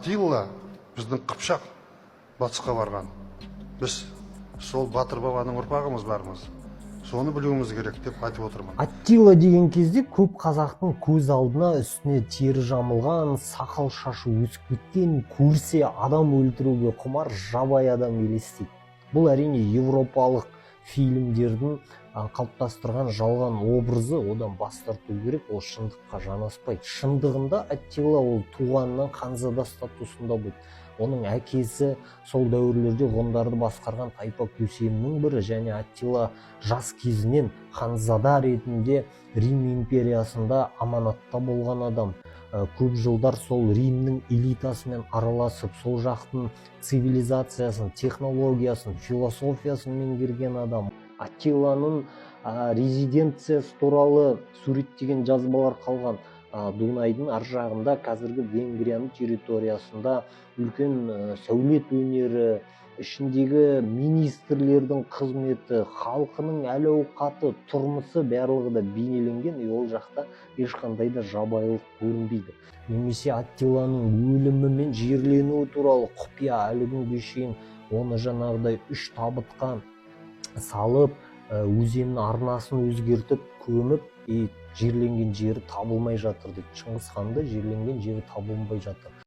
Атилла біздің қыпшақ батысқа барған. Біз сол батыр бабаның ұрпағымыз бармыз. Соны білуіміз керек деп айтып отырмын. Аттила деген кезде көп қазақтың көз алдына үстіне тері жамылған, сақал шашы өсіп кеткен, көрсе адам өлтіруге құмар жабайы адам елестейді. Бұл әрине европалық фильмдердің қалыптастырған жалған образы, одан бас тарту керек, ол шындыққа жанаспайды. Шындығында Аттила ол туғаннан ханзада статусында болды. Оның әкесі сол дәуірлерде ғұндарды басқарған тайпа көсемінің бірі, және Аттила жас кезінен ханзада ретінде Рим империясында аманатта болған адам. Көп жылдар сол Римнің элитасымен араласып, сол жақтың цивилизациясын, технологиясын, философиясын меңгерген адам. Аттиланың резиденциясы туралы суреттеген жазбалар қалған. Дунайдың ар жағында, қазіргі Венгрияның территориясында үлкен сәулет өнері, ішіндегі министрлердің қызметі, халқының әл-ауқаты, тұрмысы барлығы да бейнеленген, ол жақта ешқандай да жабайылық көрінбейді. Немесе Аттиланың өлімі мен жерленуі туралы құпия әлі күнге шейін оны жаңағыдай 3 табытқа салып, өзеннің арнасын өзгертіп, көміп, жерленген жері табылмай жатыр дейді. Шыңғыс ханды жерленген жері табылмай жатыр.